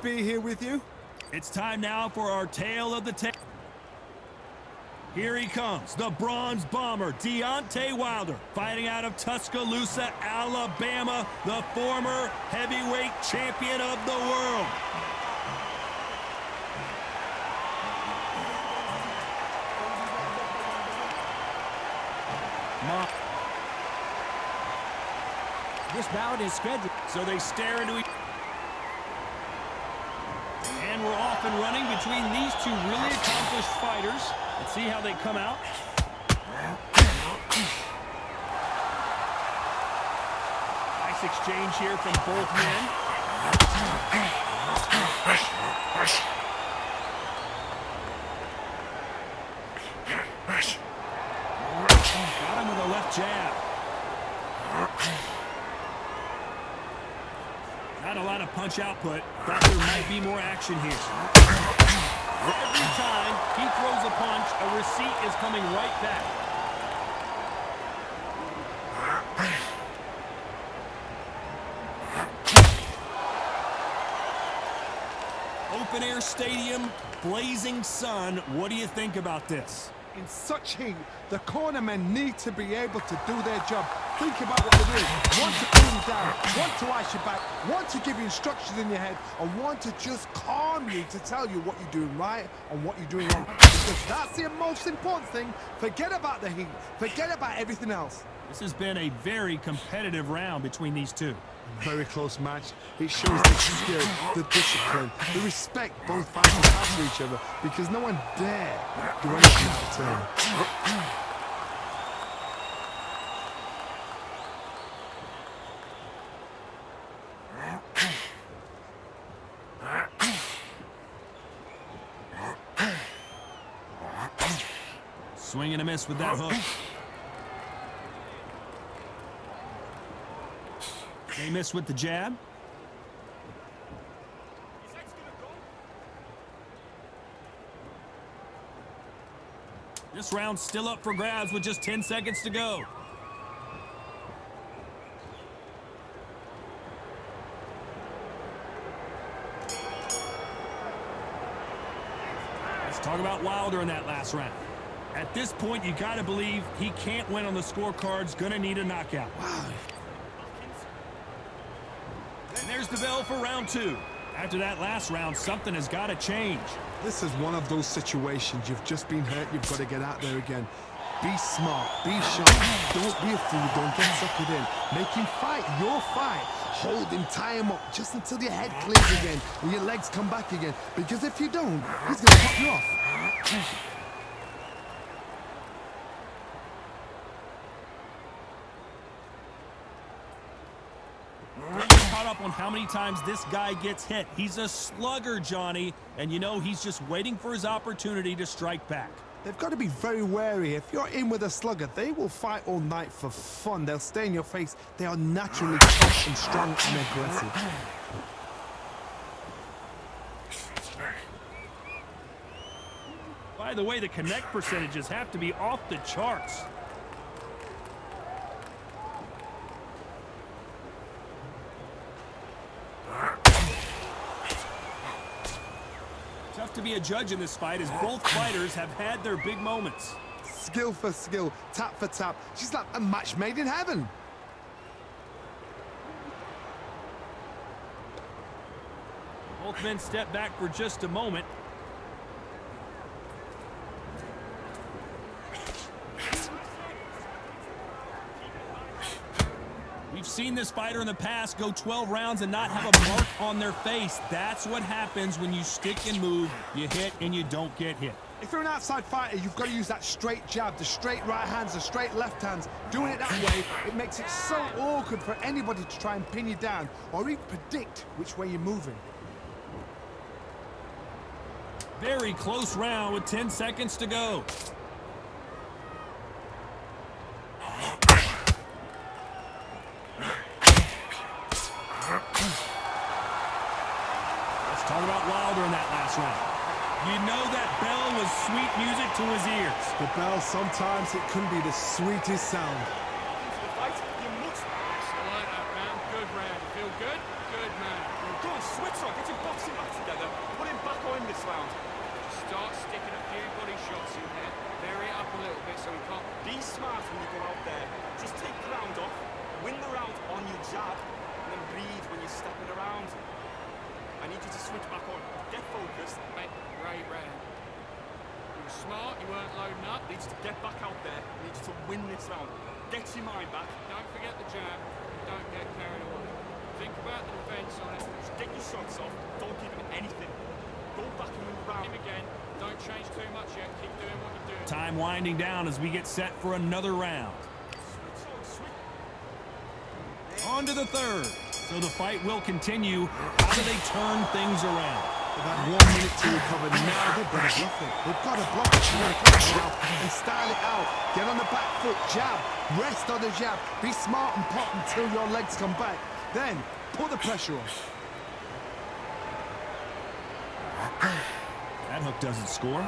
Be here with you. It's time now for our tale of the tape. Here he comes, the bronze bomber, Deontay Wilder, fighting out of Tuscaloosa, Alabama, the former heavyweight champion of the world. This bout is scheduled. So they stare into each other. And we're off and running between these two really accomplished fighters. Let's see how they come out. Nice exchange here from both men. Got him with a left jab. Not a lot of punch output. Thought there might be more action here. Every time he throws a punch, a receipt is coming right back. Open air stadium, blazing sun. What do you think about this? In such heat, the cornermen need to be able to do their job. Think about what they're doing. Want to cool you down, want to ice you back, want to give you instructions in your head, and want to just calm you to tell you what you're doing right and what you're doing wrong. Because that's the most important thing. Forget about the heat. Forget about everything else. This has been a very competitive round between these two. Very close match. It shows the skill, the discipline, the respect both fighters have for each other, because no one dare do anything out of turn. Swing and a miss with that hook. They miss with the jab. This round's still up for grabs with just 10 seconds to go. Let's talk about Wilder in that last round. At this point, you gotta believe he can't win on the scorecards, gonna need a knockout. Wow. And there's the bell for round two. After that last round, something has got to change. This is one of those situations. You've just been hurt. You've got to get out there again. Be smart. Be sharp. Don't be a fool. Don't get suckered in. Make him fight your fight. Hold him. Tie him up just until your head clears again and your legs come back again. Because if you don't, he's going to pop you off. Caught up on how many times this guy gets hit. He's a slugger, Johnny, and you know he's just waiting for his opportunity to strike back. They've got to be very wary. If you're in with a slugger, they will fight all night for fun. They'll stay in your face. They are naturally tough and strong and aggressive. By the way, the connect percentages have to be off the charts. Tough to be a judge in this fight, as both fighters have had their big moments. Skill for skill, tap for tap. She's like a match made in heaven. Both men step back for just a moment. We've seen this fighter in the past go 12 rounds and not have a mark on their face. That's what happens when you stick and move. You hit and you don't get hit. If you're an outside fighter, you've got to use that straight jab, the straight right hands, the straight left hands. Doing it that way, it makes it so awkward for anybody to try and pin you down or even predict which way you're moving. Very close round with 10 seconds to go. Talk about Wilder in that last round. You know that bell was sweet music to his ears. The bell, sometimes it can be the sweetest sound. Excellent, that round. Good round. Feel good? Good, man. Go on, switch on. Get your boxing back. I need you to switch back on. Get focused. Mate, right round. You were smart, you weren't loading up. I need you to get back out there. I need you to win this round. Get your mind back. Don't forget the jab. Don't get carried away. Think about the defense on it. Just get your shots off. Don't give him anything. Go back and win the round. Him again. Don't change too much yet. Keep doing what you're doing. Time winding down as we get set for another round. Switch on, switch. On to the third. So the fight will continue. How do they turn things around? They've had 1 minute to recover. Now they've got to bluff it. They've got to bluff it. They've got to come out and style it out. Get on the back foot, jab. Rest on the jab. Be smart and pop until your legs come back. Then put the pressure on. That hook doesn't score.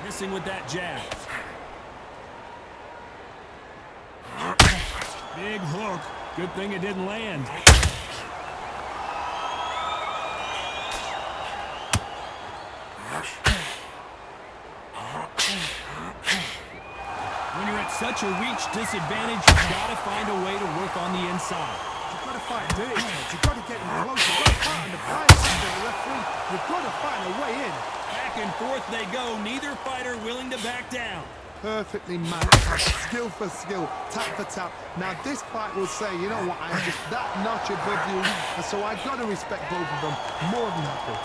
Missing with that jab. Big hook. Good thing it didn't land. When you're at such a reach disadvantage, you've got to find a way to work on the inside. You've got to fight dirty. You've got to get in close. You've got to fight on the blind side of the referee. You've got to find a way in. Back and forth they go. Neither fighter willing to back down. Perfectly matched, skill for skill, tap for tap. Now this fight will say, you know what, I'm just that notch above you, and so I've got to respect both of them more than happy.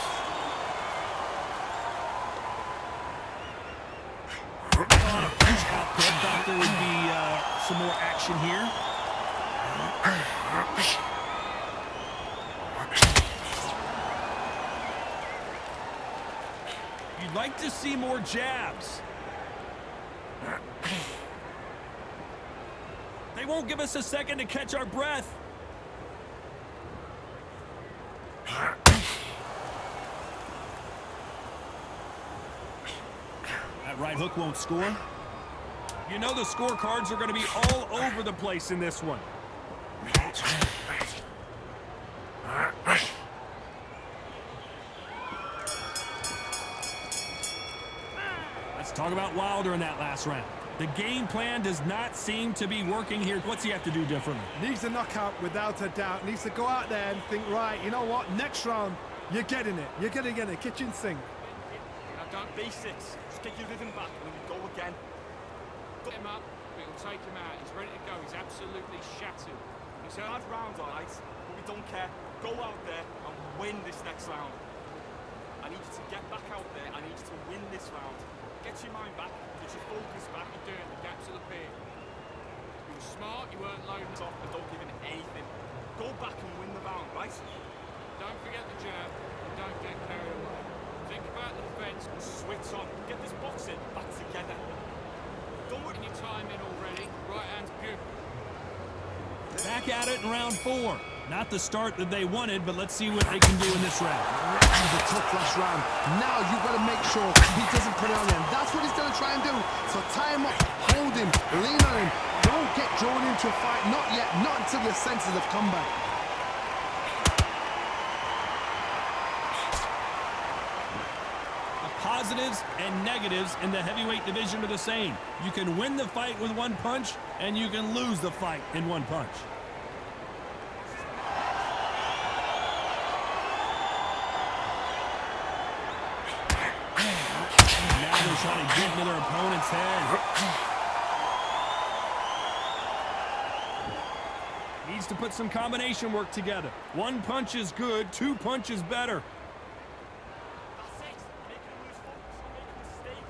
Thought there would be some more action here. You'd like to see more jabs. They won't give us a second to catch our breath. That right hook won't score. You know the scorecards are going to be all over the place in this one. Let's talk about Wilder in that last round. The game plan does not seem to be working here. What's he have to do differently? Needs a knockout without a doubt. Needs to go out there and think, right, you know what, next round, you're getting it. You're going to get a kitchen sink. Now don't basics. Just get your rhythm back when you go again. Get him up, but we'll take him out. He's ready to go. He's absolutely shattered. He's had rounds, all right, but we don't care. Go out there and win this next round. I need you to get back out there. I need you to win this round. Get your mind back. Get your focus back. You're doing the gaps of the pin. You were smart, you weren't loading Off and don't give him anything. Go back and win the round, right? Don't forget the jab, and don't get carried away. Think about the defense. Switch on. Get this boxing back together. Don't put your time in already. Right hand's beautiful. Back at it in round 4. Not the start that they wanted, but let's see what they can do in this round. That was a tough last round. Now you've got to make sure he doesn't put it on him. That's what he's going to try and do. So tie him up, hold him, lean on him. Don't get drawn into a fight. Not yet. Not until your senses have come back. The positives and negatives in the heavyweight division are the same. You can win the fight with one punch, and you can lose the fight in one punch. Now they're trying to get into their opponent's head. Needs to put some combination work together. One punch is good, 2 punches better. That's it. Make him lose focus or make a mistake.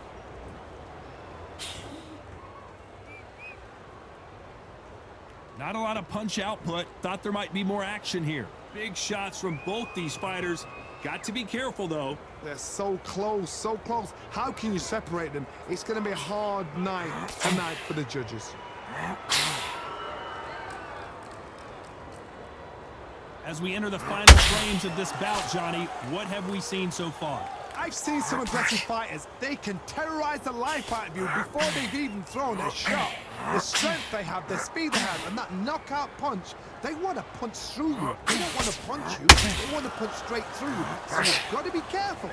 Not a lot of punch output. Thought there might be more action here. Big shots from both these fighters. Got to be careful, though. They're so close, so close. How can you separate them? It's going to be a hard night tonight for the judges. As we enter the final frames of this bout, Johnny, what have we seen so far? I've seen some aggressive fighters. They can terrorize the life out of you before they've even thrown a shot. The strength they have, the speed they have, and that knockout punch, they want to punch through you. They don't want to punch you. They want to punch straight through you. So you've got to be careful.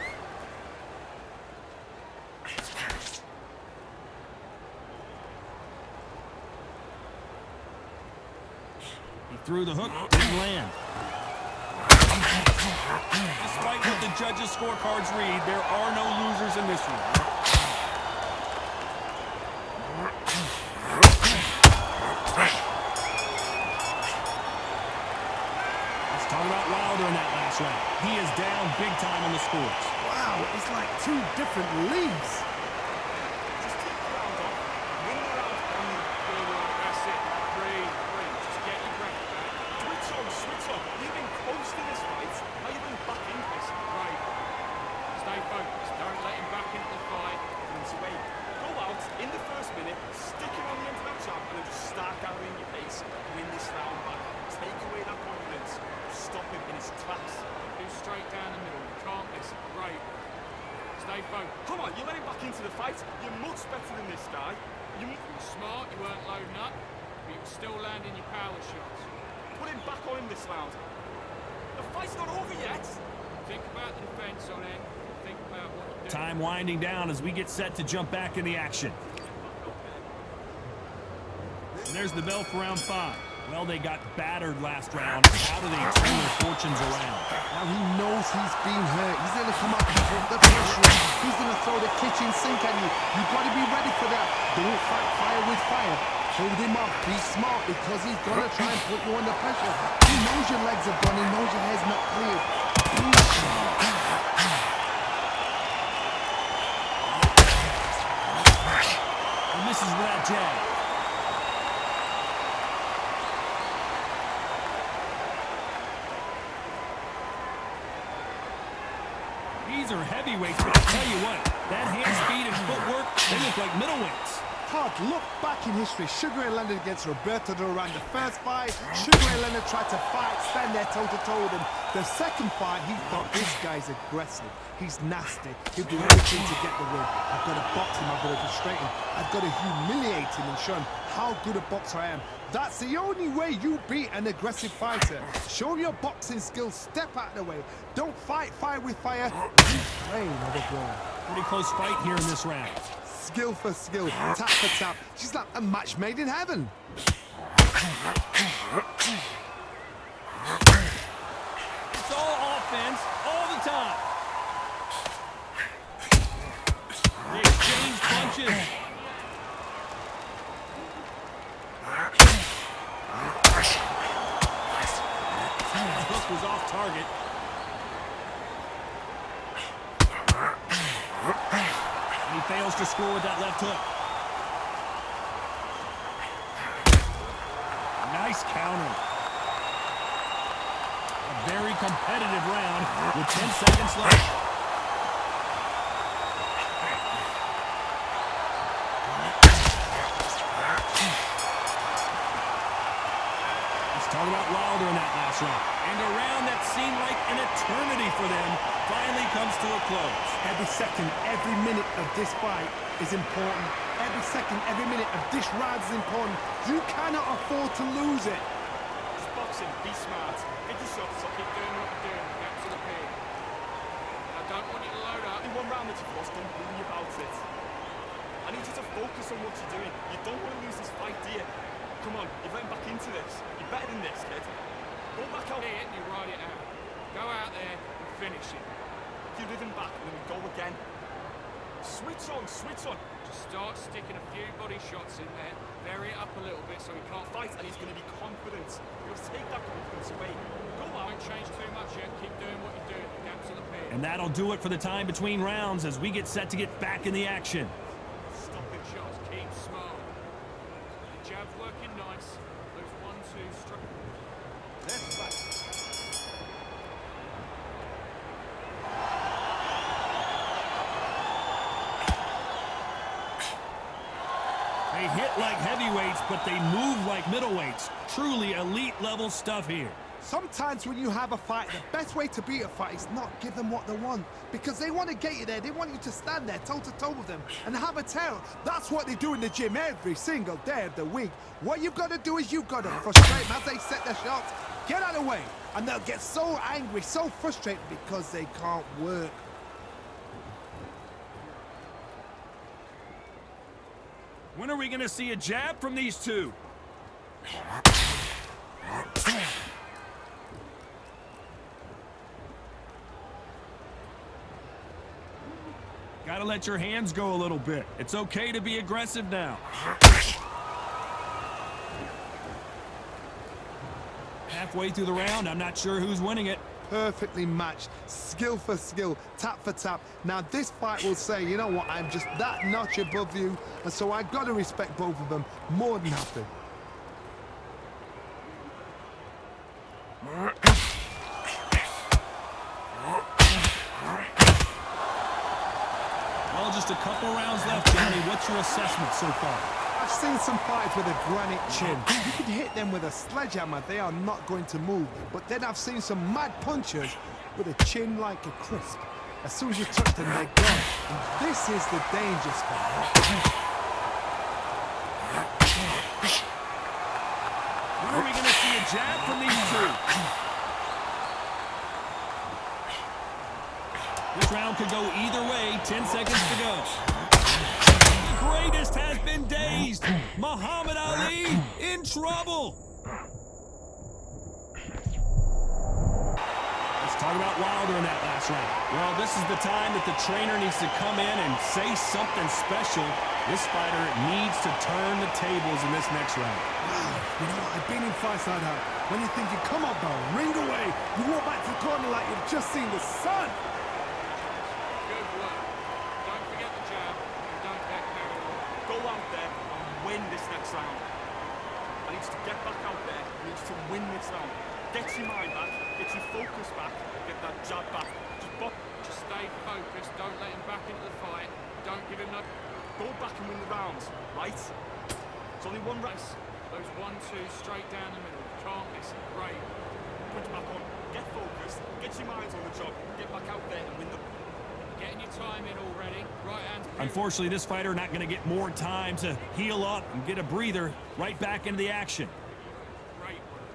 threw the hook, didn't land. Despite what the judges' scorecards read, there are no losers in this one. Let's talk about Wilder in that last round. He is down big time on the scores. Wow, it's like two different leagues. Just keep the round on. Win the round on the Good work, that's it. Breathe. Just get your breath back. switch on. You've been close to this fight. Now you've been back in this. Right. Stay focused. Don't let him back into the fight. Runs away. Go out in the first minute, stick him on the end of that jab, and then just start gathering your pace. Win this round back. Take away that confidence. Stop him in his tracks. Do straight down the middle. You can't miss it. Right. Stay focused. Come on, you let him back into the fight. You're much better than this guy. You were smart. You weren't loading up. But you were still landing your power shots. Put him back on him this round. The fight's not over yet. Think about the defense on end. Think about what you're doing. Time winding down as we get set to jump back in the action. And there's the bell for round 5. Well, they got battered last round. How do they turn their fortunes around? Now he knows he's been hurt. He's going to come up and put the pressure. He's going to throw the kitchen sink at you. You've got to be ready for that. Don't fight fire with fire. Hold him up. Be smart because he's going to try and put you under pressure. He knows your legs are gone. He knows your head's not cleared. Be smart. And this is that jab. These are heavyweights, but I tell you what, that hand speed and footwork, they look like middleweights. Todd, look back in history. Sugar Ray Leonard against Roberto Duran. The first fight, Sugar Ray Leonard tried to fight, stand there toe-to-toe with him. The second fight, he thought, this guy's aggressive. He's nasty. He'll do everything to get the win. I've got to box him. I've got to frustrate him. I've got to humiliate him and show him how good a boxer I am. That's the only way you beat an aggressive fighter. Show your boxing skills. Step out of the way. Don't fight fire with fire. He's playing overblown. Pretty close fight here in this round. Skill for skill, tap for tap. She's like a match made in heaven. It's all offense, all the time. They exchange punches. The hook was off target. And he fails to score with that left hook. Nice counter. A very competitive round with 10 seconds left. Let's talk about Wilder in that last round. And a round that seemed like an eternity for them finally comes to a close. Every second, every minute of this fight is important. Every second, every minute of this round is important. You cannot afford to lose it. It's boxing. Be smart. Get your shots up. Keep doing what you're doing. Get to the pin. I don't want you to load up. In one round that you've lost, don't worry about it. I need you to focus on what you're doing. You don't want to lose this fight, do you? Come on, you're getting back into this. You're better than this, kid. Go back out. Hit and you ride it out. Go out there and finish it. You rhythm back and then we go again. Switch on, switch on. Just start sticking a few body shots in there. Vary it up a little bit so he can't Fight and he's going to be confident. You'll take that confidence away. Go out. Don't change too much yet. Keep doing what you're doing. Get to the pin. And that'll do it for the time between rounds as we get set to get back in the action. Stopping shots. Keep smart. The jab's working nice. Those 1-2 struck. Let's fight. They hit like heavyweights, but they move like middleweights. Truly elite level stuff here. Sometimes when you have a fight, the best way to beat a fight is not give them what they want. Because they want to get you there. They want you to stand there toe-to-toe with them and have a terror. That's what they do in the gym every single day of the week. What you've got to do is you've got to frustrate them as they set their shots. Get out of the way. And they'll get so angry, so frustrated because they can't work. When are we going to see a jab from these two? Gotta let your hands go a little bit. It's okay to be aggressive now. Halfway through the round, I'm not sure who's winning it. Perfectly matched, skill for skill, tap for tap. Now this fight will say, you know what, I'm just that notch above you, and so I gotta respect both of them more than happy. Well, just a couple rounds left, Johnny. What's your assessment so far? I've seen some fighters with a granite chin. You can hit them with a sledgehammer, they are not going to move. But then I've seen some mad punchers with a chin like a crisp. As soon as you touch them, they're gone. And this is the danger spot. When are we going to see a jab from these two? This round could go either way. 10 seconds to go. The greatest has been dazed. Muhammad Ali in trouble. Let's talk about Wilder in that last round. Well, this is the time that the trainer needs to come in and say something special. This fighter needs to turn the tables in this next round. You know what, I've been in fights like that. When you're thinking, come on, bro, ring away. You walk back to the corner like you've just seen the sun. Good work. Don't forget the jab. And don't get carried away. Go out there and win this next round. I need you to get back out there. I need you to win this round. Get your mind back, get your focus back, get that jab back. Just stay focused. Don't let him back into the fight. Don't give him no... Go back and win the rounds, right? It's only one race. Those 1-2 straight down the middle. Can't miss it. Great. Put it back on. Get focused. Get your minds on the job. Get back out there and win the... Getting your time in already. Right hand. Unfortunately, this fighter not going to get more time to heal up and get a breather. Right back into the action. Great work.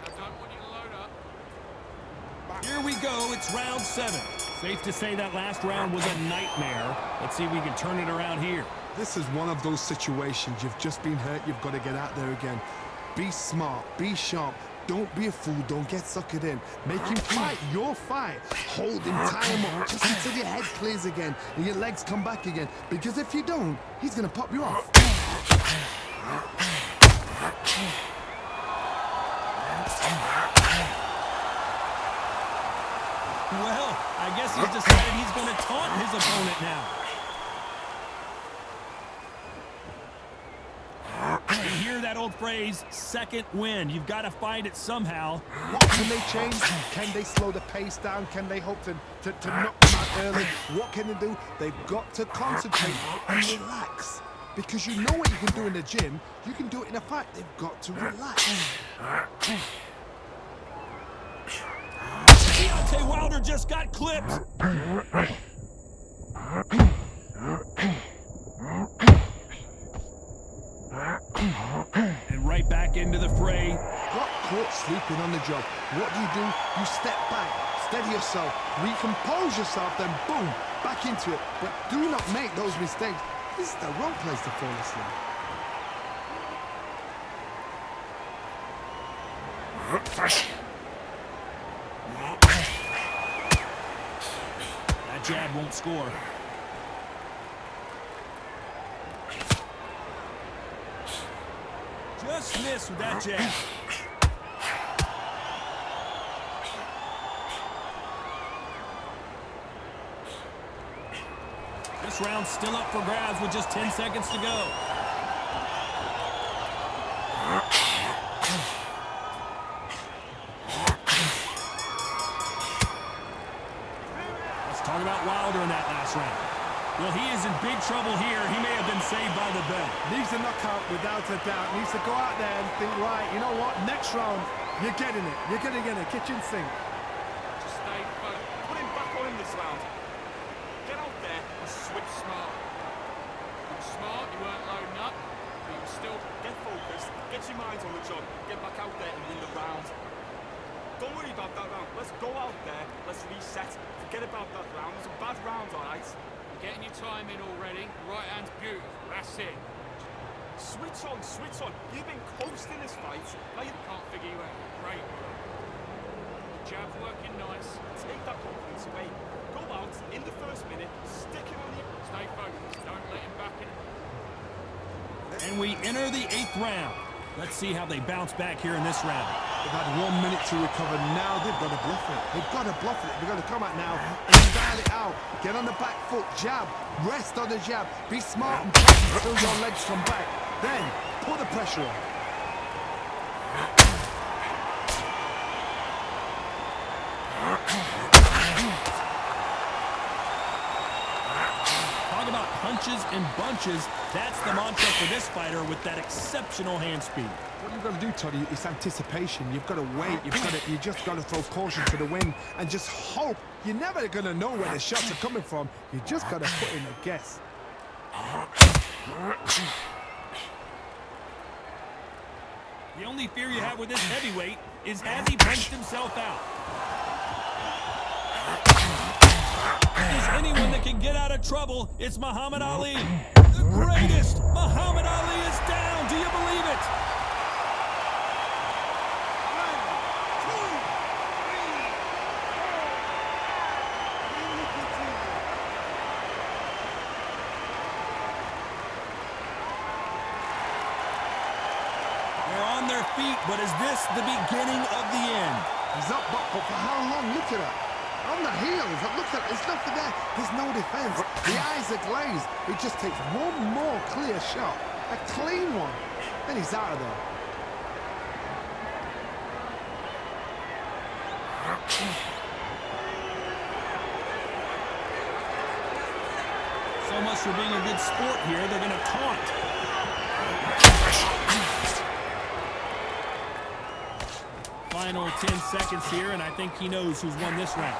I don't want you to load up. Here we go. It's round 7. Safe to say that last round was a nightmare. Let's see if we can turn it around here. This is one of those situations. You've just been hurt. You've got to get out there again. Be smart. Be sharp. Don't be a fool. Don't get suckered in. Make him fight your fight. Hold him, tie him up just until your head clears again and your legs come back again. Because if you don't, he's going to pop you off. Well, I guess he's decided he's going to taunt his opponent now. You hear that old phrase, second wind. You've got to find it somehow. What can they change? Can they slow the pace down? Can they hope to knock them out early? What can they do? They've got to concentrate and relax. Because you know what you can do in the gym, you can do it in a fight. They've got to relax. Deontay Wilder just got clipped. And right back into the fray. Got caught sleeping on the job. What do? You step back, steady yourself, recompose yourself, then boom, back into it. But do not make those mistakes. This is the wrong place to fall asleep. That jab won't score. Just missed with that jab. This round's still up for grabs with just 10 seconds to go. Let's talk about Wilder in that last round. Well, he is in big trouble here. He may have been saved by the bell. Needs a knockout without a doubt. Needs to go out there and think, right, you know what? Next round, you're getting it. You're going to get a kitchen sink. Just stay focused. Put him back on in this round. Get out there and switch smart. You were smart, you weren't loading up, but you were still... Get focused, get your minds on the job, get back out there and win the round. Don't worry about that round. Let's go out there, let's reset. Forget about that round. It was a bad round, all right? Getting your time in already. Right hand's beautiful. That's it. Switch on, switch on. You've been coasting this fight. Now you Can't figure you out. Great work. Jab's working nice. take that confidence away. Go out in the first minute, stick it on the... Stay focused. Don't let him back in. And we enter the 8th round. Let's see how they bounce back here in this round. They've had 1 minute to recover. Now they've got to bluff it. They've got to bluff it. They've got to come out now and dial it out. Get on the back foot, jab. Rest on the jab. Be smart and press until your legs come back. Then put the pressure on. Talk about punches and bunches. That's the mantra for this fighter with that exceptional hand speed. What you've got to do, Toddy, is anticipation. You've got to wait. You just got to throw caution to the wind and just hope. You're never going to know where the shots are coming from. You just got to put in a guess. The only fear you have with this heavyweight is has he punched himself out? If there's anyone that can get out of trouble, it's Muhammad Ali. The greatest! Muhammad Ali is down. Do you believe it? They're on their feet, but is this the beginning of the end? He's up, but for how long? Look at that. On the heels. Look at it. There's nothing there. There's no defense. The eyes are glazed. It just takes one more clear shot. A clean one. Then he's out of there. So much for being a good sport here. They're going to taunt. Final 10 seconds here, and I think he knows who's won this round.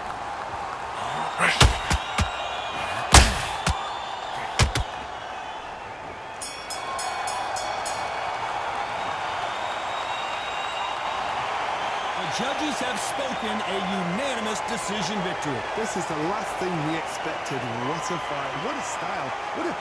The judges have spoken, a unanimous decision victory. This is the last thing we expected. What a fight. What a style. What a